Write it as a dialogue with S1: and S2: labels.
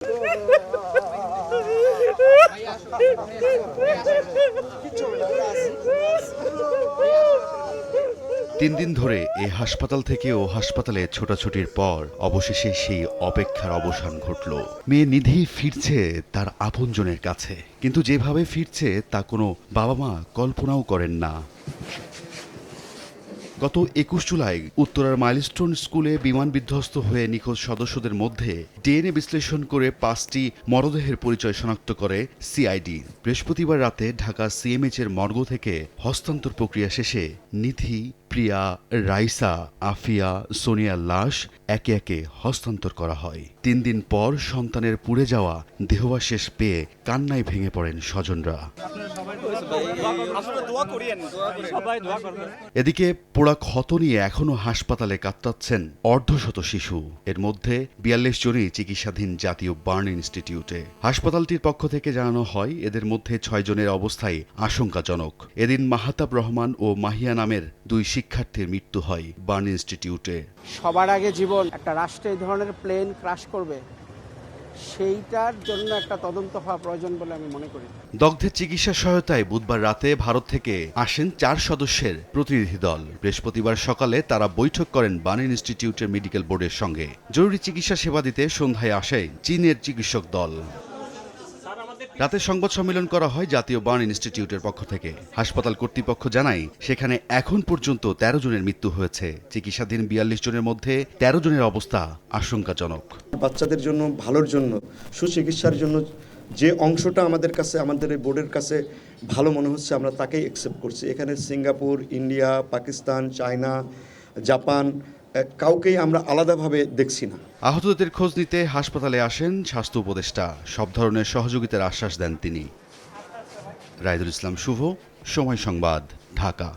S1: তিন দিন ধরে এই হাসপাতাল থেকে ও হাসপাতালে ছোটাছুটির পর অবশেষে সেই অপেক্ষার অবসান ঘটল। মেয়ে নিধি ফিরছে তার আপনজনের কাছে, কিন্তু যেভাবে ফিরছে তা কোনো বাবা মা কল্পনাও করেন না। গত ২১ জুলাই উত্তরার মাইলস্টোন স্কুলে বিমান বিধ্বস্ত হয়ে নিখোঁজ সদস্যদের মধ্যে ডিএনএ বিশ্লেষণ করে ৫টি মরদেহের পরিচয় শনাক্ত করে সিআইডি। বৃহস্পতিবার রাতে ঢাকা সিএমএইচের মর্গ থেকে হস্তান্তর প্রক্রিয়া শেষে নিধি, প্রিয়া, রাইসা, আফিয়া, সোনিয়ার লাশ একে একে হস্তান্তর করা হয়। ৩ দিন পর সন্তানের পুড়ে যাওয়া দেহাবশেষ পেয়ে কান্নায় ভেঙে পড়েন স্বজনরা। এদিকে পোড়া ক্ষত নিয়ে এখনো হাসপাতালে কাতরাচ্ছেন অর্ধশত শিশু। এর মধ্যে ৪২ জনই চিকিৎসাধীন জাতীয় বার্ন ইনস্টিটিউটে। হাসপাতালটির পক্ষ থেকে জানানো হয়, এদের মধ্যে ৬ জনের অবস্থায় আশঙ্কাজনক। এদিন মাহাতাব রহমান ও মাহিয়া নামের ২ শিক্ষার্থীর মৃত্যু হয় বার্ন ইনস্টিটিউটে।
S2: সবার আগে জীবন, একটা রাষ্ট্র এই ধরনের প্লেন ক্রাশ করবে, সেইটার জন্য একটা তদন্ত হওয়া প্রয়োজন বলে আমি মনে করি।
S1: দগ্ধের চিকিৎসা সহায়তায় বুধবার রাতে ভারত থেকে আসেন ৪ সদস্যের প্রতিনিধি দল। বৃহস্পতিবার সকালে তারা বৈঠক করেন বার্ন ইনস্টিটিউটের মেডিকেল বোর্ডের সঙ্গে। জরুরি চিকিৎসা সেবা দিতে সন্ধ্যায় আসে চীনের চিকিৎসক দল। রাতে সংবাদ সম্মেলন করা হয় জাতীয় বার্ন ইনস্টিটিউটের পক্ষ থেকে। হাসপাতাল কর্তৃপক্ষ জানায়, সেখানে এখন পর্যন্ত ১৩ জনের মৃত্যু হয়েছে। চিকিৎসাধীন ৪২ জনের মধ্যে ১৩ জনের অবস্থা আশঙ্কাজনক।
S3: বাচ্চাদের জন্য, ভালোর জন্য, সুচিকিৎসার জন্য যে অংশটা আমাদের কাছে, আমাদের এই বোর্ডের কাছে ভালো মনে হচ্ছে, আমরা তাকেই অ্যাকসেপ্ট করছি। এখানে Singapore, India, Pakistan, China, Japan, কাউকেই আমরা আলাদাভাবে দেখছি না।
S1: আহতদের খোঁজ নিতে হাসপাতালে আসেন স্বাস্থ্য উপদেষ্টা। সব ধরনের সহযোগিতার আশ্বাস দেন তিনি। রাইদুল ইসলাম শুভ, সময় সংবাদ, ঢাকা।